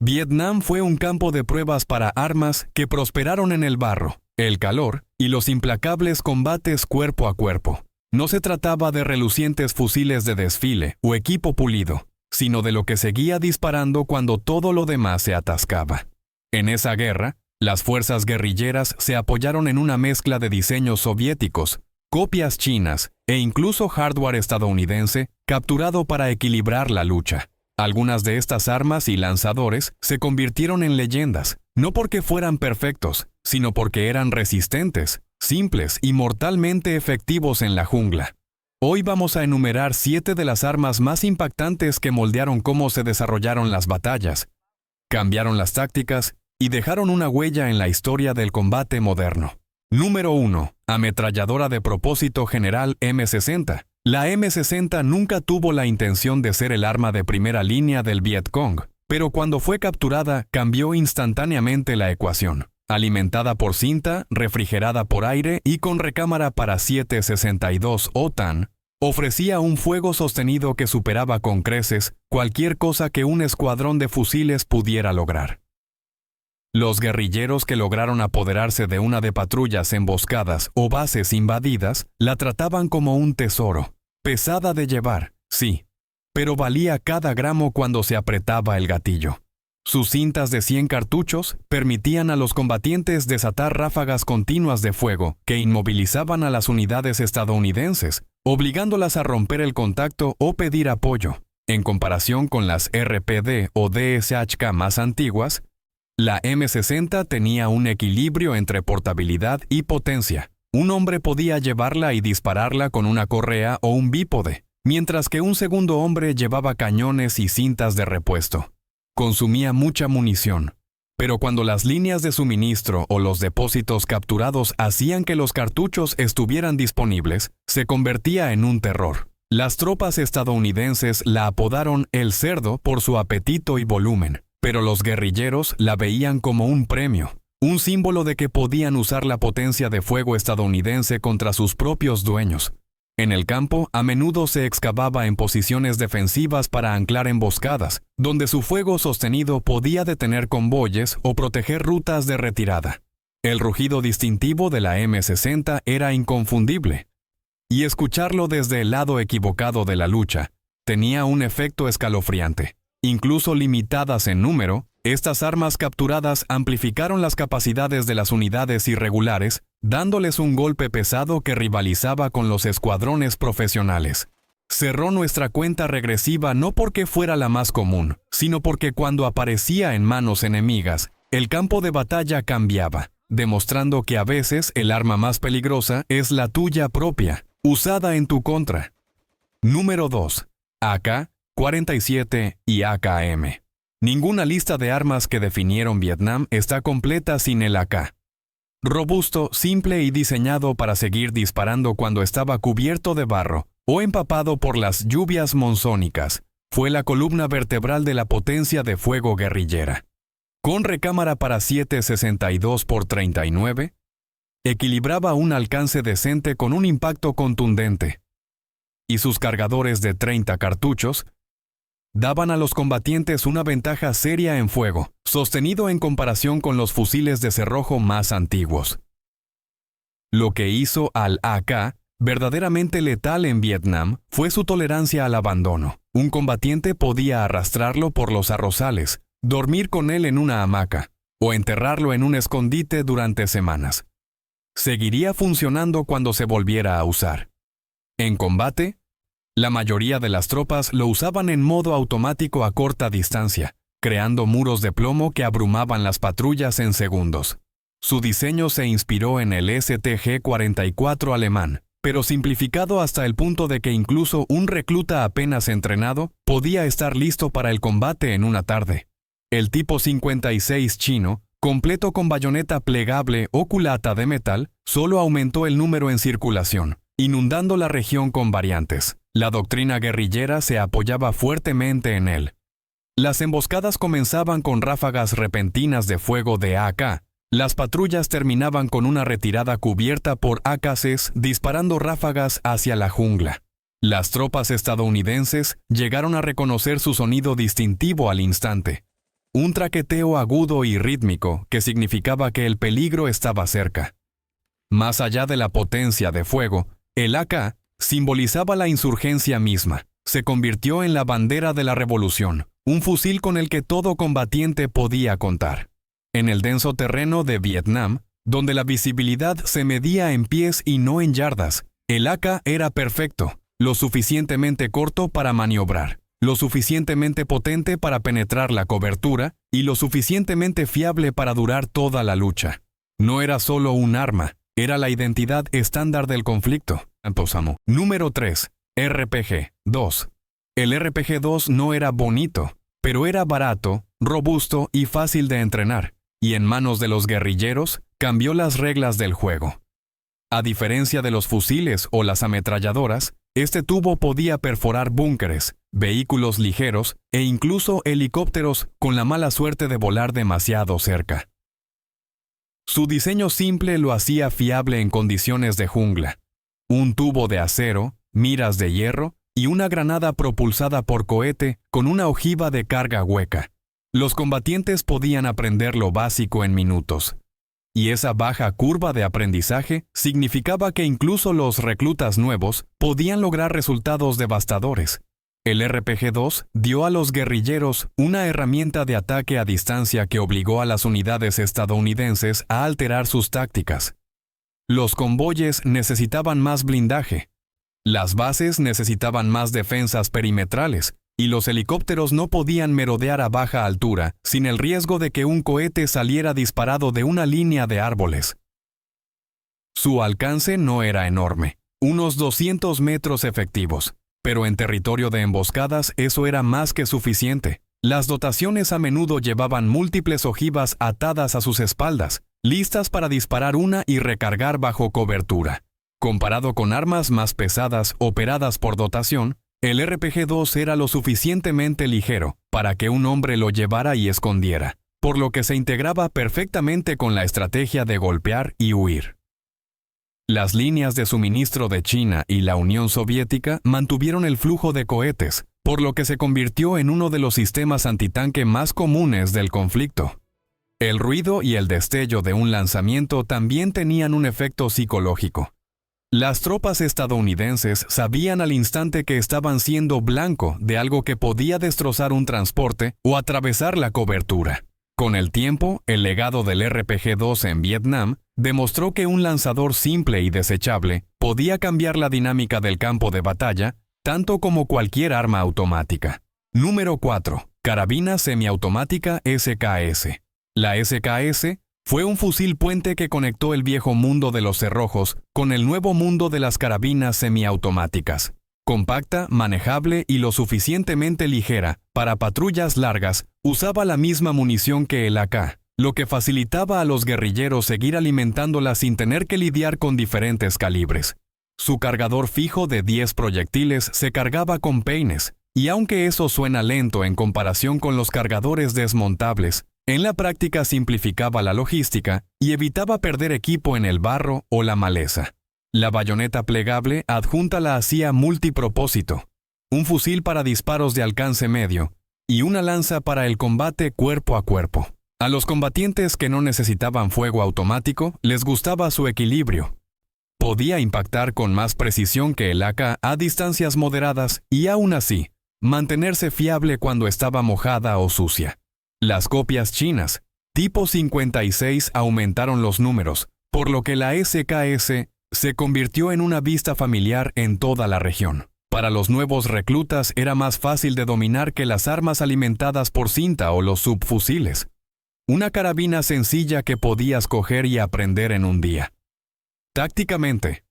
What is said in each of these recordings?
Vietnam fue un campo de pruebas para armas que prosperaron en el barro, el calor y los implacables combates cuerpo a cuerpo. No se trataba de relucientes fusiles de desfile o equipo pulido, sino de lo que seguía disparando cuando todo lo demás se atascaba. En esa guerra, las fuerzas guerrilleras se apoyaron en una mezcla de diseños soviéticos, copias chinas e incluso hardware estadounidense capturado para equilibrar la lucha. Algunas de estas armas y lanzadores se convirtieron en leyendas, no porque fueran perfectos, sino porque eran resistentes, simples y mortalmente efectivos en la jungla. Hoy vamos a enumerar 7 de las armas más impactantes que moldearon cómo se desarrollaron las batallas, cambiaron las tácticas y dejaron una huella en la historia del combate moderno. Número 1. Ametralladora de propósito general M60. La M60 nunca tuvo la intención de ser el arma de primera línea del Vietcong, pero cuando fue capturada cambió instantáneamente la ecuación. Alimentada por cinta, refrigerada por aire y con recámara para 7.62 OTAN, ofrecía un fuego sostenido que superaba con creces cualquier cosa que un escuadrón de fusiles pudiera lograr. Los guerrilleros que lograron apoderarse de una de patrullas emboscadas o bases invadidas la trataban como un tesoro, pesada de llevar, sí, pero valía cada gramo cuando se apretaba el gatillo. Sus cintas de 100 cartuchos permitían a los combatientes desatar ráfagas continuas de fuego que inmovilizaban a las unidades estadounidenses, obligándolas a romper el contacto o pedir apoyo. En comparación con las RPD o DSHK más antiguas, la M60 tenía un equilibrio entre portabilidad y potencia. Un hombre podía llevarla y dispararla con una correa o un bípode, mientras que un segundo hombre llevaba cañones y cintas de repuesto. Consumía mucha munición, pero cuando las líneas de suministro o los depósitos capturados hacían que los cartuchos estuvieran disponibles, se convertía en un terror. Las tropas estadounidenses la apodaron el cerdo por su apetito y volumen, pero los guerrilleros la veían como un premio, un símbolo de que podían usar la potencia de fuego estadounidense contra sus propios dueños. En el campo, a menudo se excavaba en posiciones defensivas para anclar emboscadas, donde su fuego sostenido podía detener convoyes o proteger rutas de retirada. El rugido distintivo de la M60 era inconfundible, y escucharlo desde el lado equivocado de la lucha tenía un efecto escalofriante. Incluso limitadas en número, estas armas capturadas amplificaron las capacidades de las unidades irregulares, dándoles un golpe pesado que rivalizaba con los escuadrones profesionales. Cerró nuestra cuenta regresiva no porque fuera la más común, sino porque cuando aparecía en manos enemigas, el campo de batalla cambiaba, demostrando que a veces el arma más peligrosa es la tuya propia, usada en tu contra. Número 2. AK-47 y AKM. Ninguna lista de armas que definieron Vietnam está completa sin el AK. Robusto, simple y diseñado para seguir disparando cuando estaba cubierto de barro o empapado por las lluvias monzónicas, fue la columna vertebral de la potencia de fuego guerrillera. Con recámara para 7.62 x 39, equilibraba un alcance decente con un impacto contundente, y sus cargadores de 30 cartuchos daban a los combatientes una ventaja seria en fuego, sostenido en comparación con los fusiles de cerrojo más antiguos. Lo que hizo al AK verdaderamente letal en Vietnam fue su tolerancia al abandono. Un combatiente podía arrastrarlo por los arrozales, dormir con él en una hamaca, o enterrarlo en un escondite durante semanas. Seguiría funcionando cuando se volviera a usar. En combate, la mayoría de las tropas lo usaban en modo automático a corta distancia, creando muros de plomo que abrumaban las patrullas en segundos. Su diseño se inspiró en el STG-44 alemán, pero simplificado hasta el punto de que incluso un recluta apenas entrenado podía estar listo para el combate en una tarde. El tipo 56 chino, completo con bayoneta plegable o culata de metal, solo aumentó el número en circulación, inundando la región con variantes. La doctrina guerrillera se apoyaba fuertemente en él. Las emboscadas comenzaban con ráfagas repentinas de fuego de AK. Las patrullas terminaban con una retirada cubierta por AKCs disparando ráfagas hacia la jungla. Las tropas estadounidenses llegaron a reconocer su sonido distintivo al instante. un traqueteo agudo y rítmico que significaba que el peligro estaba cerca. Más allá de la potencia de fuego, el AK simbolizaba la insurgencia misma. Se convirtió en la bandera de la revolución, un fusil con el que todo combatiente podía contar. En el denso terreno de Vietnam, donde la visibilidad se medía en pies y no en yardas, el AK era perfecto, lo suficientemente corto para maniobrar, lo suficientemente potente para penetrar la cobertura y lo suficientemente fiable para durar toda la lucha. No era solo un arma, era la identidad estándar del conflicto. Número 3. RPG-2. El RPG-2 no era bonito, pero era barato, robusto y fácil de entrenar, y en manos de los guerrilleros cambió las reglas del juego. A diferencia de los fusiles o las ametralladoras, este tubo podía perforar búnkeres, vehículos ligeros e incluso helicópteros con la mala suerte de volar demasiado cerca. Su diseño simple lo hacía fiable en condiciones de jungla. Un tubo de acero, miras de hierro y una granada propulsada por cohete con una ojiva de carga hueca. Los combatientes podían aprender lo básico en minutos. Y esa baja curva de aprendizaje significaba que incluso los reclutas nuevos podían lograr resultados devastadores. El RPG-2 dio a los guerrilleros una herramienta de ataque a distancia que obligó a las unidades estadounidenses a alterar sus tácticas. Los convoyes necesitaban más blindaje, las bases necesitaban más defensas perimetrales, y los helicópteros no podían merodear a baja altura sin el riesgo de que un cohete saliera disparado de una línea de árboles. Su alcance no era enorme, unos 200 metros efectivos, pero en territorio de emboscadas eso era más que suficiente. Las dotaciones a menudo llevaban múltiples ojivas atadas a sus espaldas, listas para disparar una y recargar bajo cobertura. Comparado con armas más pesadas operadas por dotación, el RPG-2 era lo suficientemente ligero para que un hombre lo llevara y escondiera, por lo que se integraba perfectamente con la estrategia de golpear y huir. Las líneas de suministro de China y la Unión Soviética mantuvieron el flujo de cohetes, por lo que se convirtió en uno de los sistemas antitanque más comunes del conflicto. El ruido y el destello de un lanzamiento también tenían un efecto psicológico. Las tropas estadounidenses sabían al instante que estaban siendo blanco de algo que podía destrozar un transporte o atravesar la cobertura. Con el tiempo, el legado del RPG-2 en Vietnam demostró que un lanzador simple y desechable podía cambiar la dinámica del campo de batalla, tanto como cualquier arma automática. Número 4. Carabina semiautomática SKS. La SKS fue un fusil puente que conectó el viejo mundo de los cerrojos con el nuevo mundo de las carabinas semiautomáticas. Compacta, manejable y lo suficientemente ligera para patrullas largas, usaba la misma munición que el AK, lo que facilitaba a los guerrilleros seguir alimentándola sin tener que lidiar con diferentes calibres. Su cargador fijo de 10 proyectiles se cargaba con peines, y aunque eso suena lento en comparación con los cargadores desmontables, en la práctica simplificaba la logística y evitaba perder equipo en el barro o la maleza. La bayoneta plegable adjunta la hacía multipropósito, un fusil para disparos de alcance medio y una lanza para el combate cuerpo a cuerpo. A los combatientes que no necesitaban fuego automático les gustaba su equilibrio. Podía impactar con más precisión que el AK a distancias moderadas y aún así, mantenerse fiable cuando estaba mojada o sucia. Las copias chinas, tipo 56, aumentaron los números, por lo que la SKS se convirtió en una vista familiar en toda la región. Para los nuevos reclutas era más fácil de dominar que las armas alimentadas por cinta o los subfusiles. Una carabina sencilla que podías coger y aprender en un día. Tácticamente,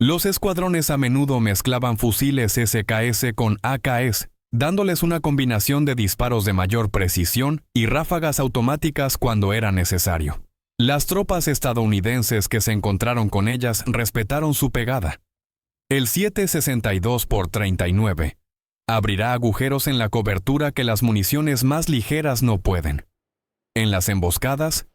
los escuadrones a menudo mezclaban fusiles SKS con AKs, dándoles una combinación de disparos de mayor precisión y ráfagas automáticas cuando era necesario. Las tropas estadounidenses que se encontraron con ellas respetaron su pegada. El 7.62x39 abrirá agujeros en la cobertura que las municiones más ligeras no pueden. En las emboscadas,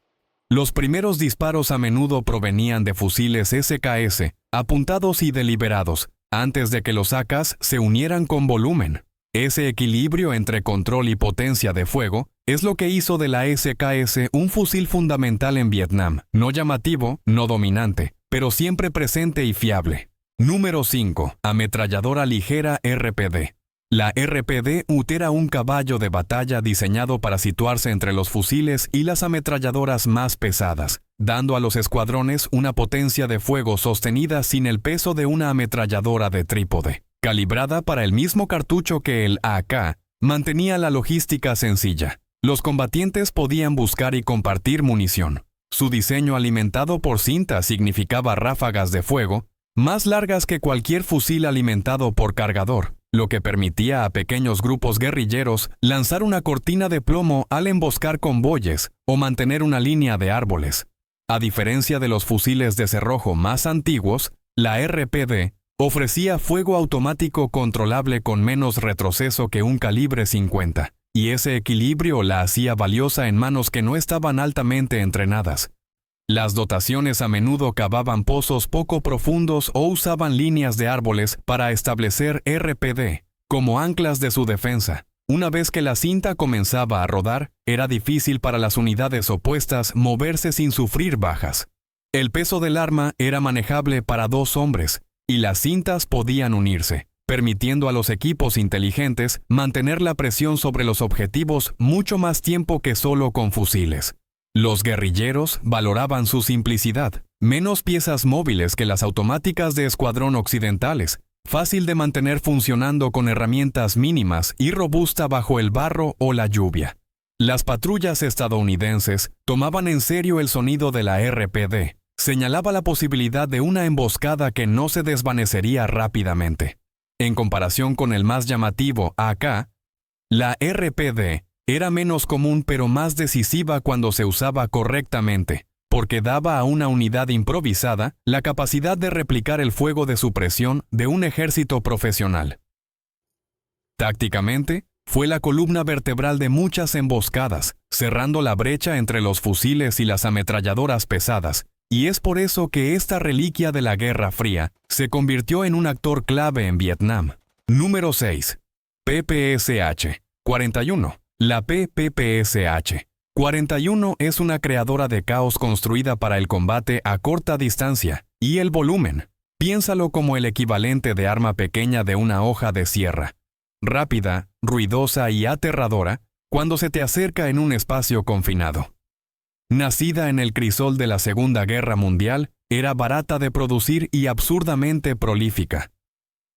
los primeros disparos a menudo provenían de fusiles SKS, apuntados y deliberados, antes de que los AKs se unieran con volumen. Ese equilibrio entre control y potencia de fuego Es lo que hizo de la SKS un fusil fundamental en Vietnam, no llamativo, no dominante, pero siempre presente y fiable. Número 5. Ametralladora ligera RPD. La RPD era un caballo de batalla diseñado para situarse entre los fusiles y las ametralladoras más pesadas, dando a los escuadrones una potencia de fuego sostenida sin el peso de una ametralladora de trípode. Calibrada para el mismo cartucho que el AK, mantenía la logística sencilla. Los combatientes podían buscar y compartir munición. Su diseño alimentado por cinta significaba ráfagas de fuego más largas que cualquier fusil alimentado por cargador, lo que permitía a pequeños grupos guerrilleros lanzar una cortina de plomo al emboscar convoyes o mantener una línea de árboles. A diferencia de los fusiles de cerrojo más antiguos, la RPD ofrecía fuego automático controlable con menos retroceso que un calibre 50, y ese equilibrio la hacía valiosa en manos que no estaban altamente entrenadas. Las dotaciones a menudo cavaban pozos poco profundos o usaban líneas de árboles para establecer RPD como anclas de su defensa. Una vez que la cinta comenzaba a rodar, era difícil para las unidades opuestas moverse sin sufrir bajas. El peso del arma era manejable para 2 hombres, y las cintas podían unirse, permitiendo a los equipos inteligentes mantener la presión sobre los objetivos mucho más tiempo que solo con fusiles. Los guerrilleros valoraban su simplicidad, menos piezas móviles que las automáticas de escuadrón occidentales, fácil de mantener funcionando con herramientas mínimas y robusta bajo el barro o la lluvia. Las patrullas estadounidenses tomaban en serio el sonido de la RPD. Señalaba la posibilidad de una emboscada que no se desvanecería rápidamente. En comparación con el más llamativo AK, la RPD era menos común pero más decisiva cuando se usaba correctamente, porque daba a una unidad improvisada la capacidad de replicar el fuego de supresión de un ejército profesional. Tácticamente, fue la columna vertebral de muchas emboscadas, cerrando la brecha entre los fusiles y las ametralladoras pesadas, y es por eso que esta reliquia de la Guerra Fría se convirtió en un actor clave en Vietnam. Número 6. PPSH 41. La PPSH 41 es una creadora de caos construida para el combate a corta distancia y el volumen. Piénsalo como el equivalente de arma pequeña de una hoja de sierra. Rápida, ruidosa y aterradora cuando se te acerca en un espacio confinado. Nacida en el crisol de la Segunda Guerra Mundial, era barata de producir y absurdamente prolífica.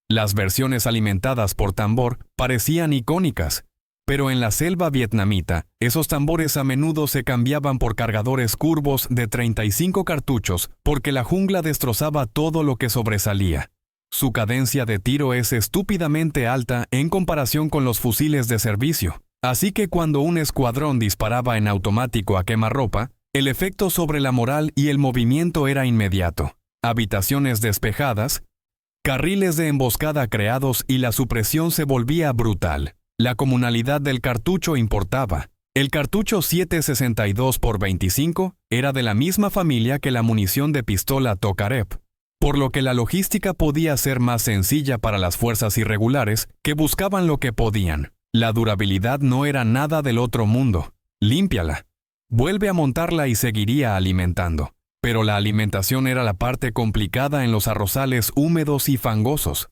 Las versiones alimentadas por tambor parecían icónicas, pero en la selva vietnamita, esos tambores a menudo se cambiaban por cargadores curvos de 35 cartuchos porque la jungla destrozaba todo lo que sobresalía. Su cadencia de tiro es estúpidamente alta en comparación con los fusiles de servicio, así que cuando un escuadrón disparaba en automático a quemarropa, el efecto sobre la moral y el movimiento era inmediato. Habitaciones despejadas, carriles de emboscada creados y la supresión se volvía brutal. La comunalidad del cartucho importaba. El cartucho 7.62x25 era de la misma familia que la munición de pistola Tokarev, por lo que la logística podía ser más sencilla para las fuerzas irregulares que buscaban lo que podían. La durabilidad no era nada del otro mundo. Límpiala. Vuelve a montarla y seguiría alimentando. Pero la alimentación era la parte complicada en los arrozales húmedos y fangosos.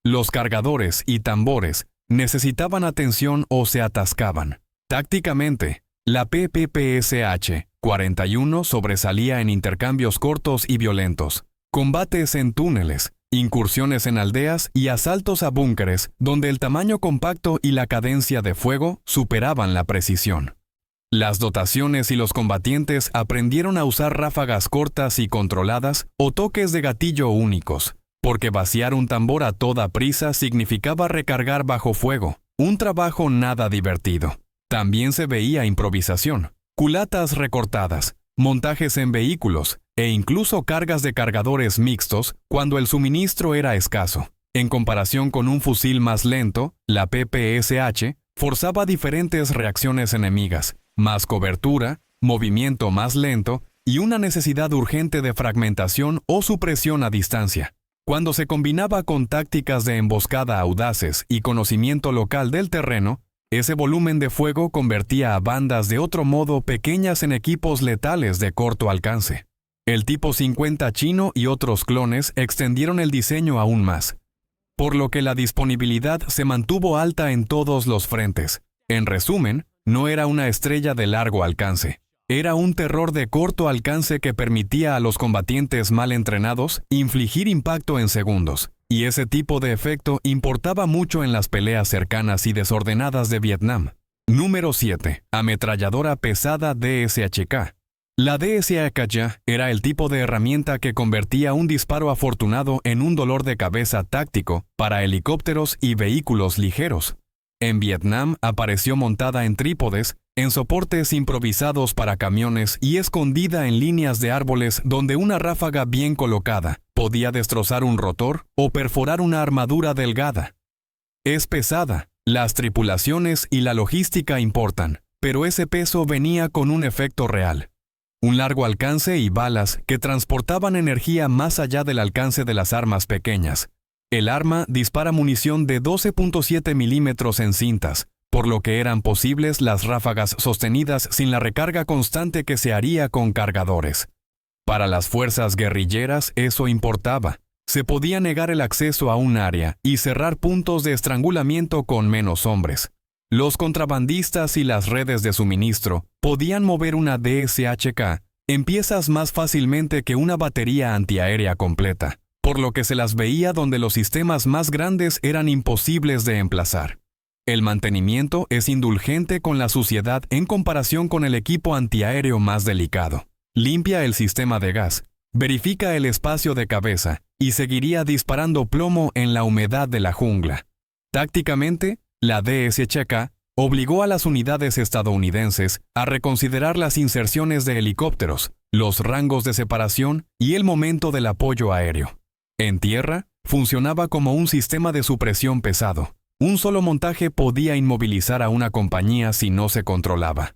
Los cargadores y tambores necesitaban atención o se atascaban. Tácticamente, la PPSH 41 sobresalía en intercambios cortos y violentos, combates en túneles, incursiones en aldeas y asaltos a búnkeres donde el tamaño compacto y la cadencia de fuego superaban la precisión. Las dotaciones y los combatientes aprendieron a usar ráfagas cortas y controladas o toques de gatillo únicos, porque vaciar un tambor a toda prisa significaba recargar bajo fuego, un trabajo nada divertido. También se veía improvisación, culatas recortadas, montajes en vehículos e incluso cargas de cargadores mixtos cuando el suministro era escaso. En comparación con un fusil más lento, la PPSH forzaba diferentes reacciones enemigas, más cobertura, movimiento más lento y una necesidad urgente de fragmentación o supresión a distancia. Cuando se combinaba con tácticas de emboscada audaces y conocimiento local del terreno, Ese volumen de fuego convertía a bandas de otro modo pequeñas en equipos letales de corto alcance. El tipo 50 chino y otros clones extendieron el diseño aún más, por lo que la disponibilidad se mantuvo alta en todos los frentes. En resumen, no era una estrella de largo alcance. Era un terror de corto alcance que permitía a los combatientes mal entrenados infligir impacto en segundos, y ese tipo de efecto importaba mucho en las peleas cercanas y desordenadas de Vietnam. Número 7. Ametralladora pesada DSHK. La DSHK era el tipo de herramienta que convertía un disparo afortunado en un dolor de cabeza táctico para helicópteros y vehículos ligeros. En Vietnam apareció montada en trípodes, en soportes improvisados para camiones y escondida en líneas de árboles donde una ráfaga bien colocada podía destrozar un rotor o perforar una armadura delgada. Es pesada, las tripulaciones y la logística importan, pero ese peso venía con un efecto real. Un largo alcance y balas que transportaban energía más allá del alcance de las armas pequeñas. El arma dispara munición de 12.7 milímetros en cintas, por lo que eran posibles las ráfagas sostenidas sin la recarga constante que se haría con cargadores. Para las fuerzas guerrilleras eso importaba. Se podía negar el acceso a un área y cerrar puntos de estrangulamiento con menos hombres. Los contrabandistas y las redes de suministro podían mover una DSHK en piezas más fácilmente que una batería antiaérea completa, por lo que se las veía donde los sistemas más grandes eran imposibles de emplazar. El mantenimiento es indulgente con la suciedad en comparación con el equipo antiaéreo más delicado. Limpia el sistema de gas, verifica el espacio de cabeza y seguiría disparando plomo en la humedad de la jungla. Tácticamente, la DSHK obligó a las unidades estadounidenses a reconsiderar las inserciones de helicópteros, los rangos de separación y el momento del apoyo aéreo. En tierra, funcionaba como un sistema de supresión pesado. Un solo montaje podía inmovilizar a una compañía si no se controlaba.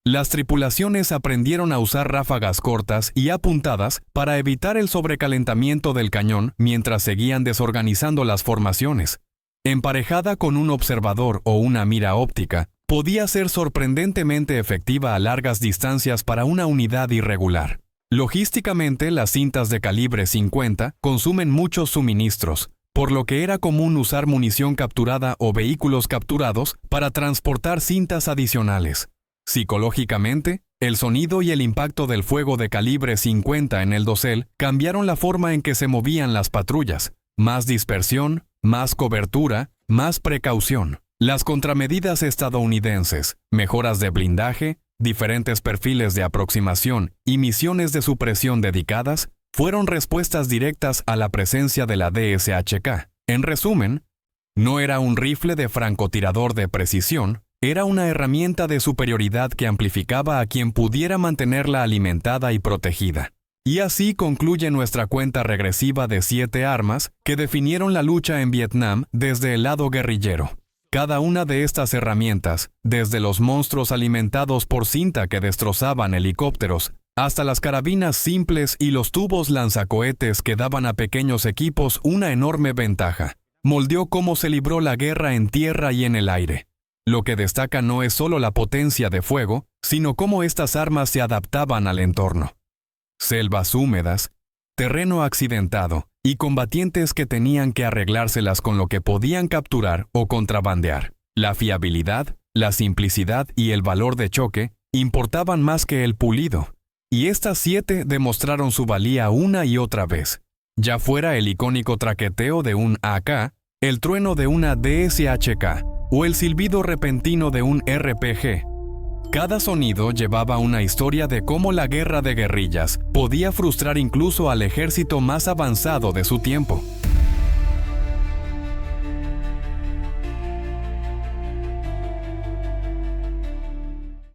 Las tripulaciones aprendieron a usar ráfagas cortas y apuntadas para evitar el sobrecalentamiento del cañón mientras seguían desorganizando las formaciones. Emparejada con un observador o una mira óptica, podía ser sorprendentemente efectiva a largas distancias para una unidad irregular. Logísticamente, las cintas de calibre 50 consumen muchos suministros, por lo que era común usar munición capturada o vehículos capturados para transportar cintas adicionales. Psicológicamente, el sonido y el impacto del fuego de calibre 50 en el dosel cambiaron la forma en que se movían las patrullas. Más dispersión, más cobertura, más precaución. Las contramedidas estadounidenses, mejoras de blindaje, diferentes perfiles de aproximación y misiones de supresión dedicadas fueron respuestas directas a la presencia de la DSHK. En resumen, no era un rifle de francotirador de precisión, era una herramienta de superioridad que amplificaba a quien pudiera mantenerla alimentada y protegida. Y así concluye nuestra cuenta regresiva de 7 armas que definieron la lucha en Vietnam desde el lado guerrillero. Cada una de estas herramientas, desde los monstruos alimentados por cinta que destrozaban helicópteros, hasta las carabinas simples y los tubos lanzacohetes que daban a pequeños equipos una enorme ventaja, moldeó cómo se libró la guerra en tierra y en el aire. Lo que destaca no es solo la potencia de fuego, sino cómo estas armas se adaptaban al entorno. Selvas húmedas, terreno accidentado y combatientes que tenían que arreglárselas con lo que podían capturar o contrabandear. La fiabilidad, la simplicidad y el valor de choque importaban más que el pulido. Y estas 7 demostraron su valía una y otra vez. Ya fuera el icónico traqueteo de un AK, el trueno de una DSHK o el silbido repentino de un RPG. Cada sonido llevaba una historia de cómo la guerra de guerrillas podía frustrar incluso al ejército más avanzado de su tiempo.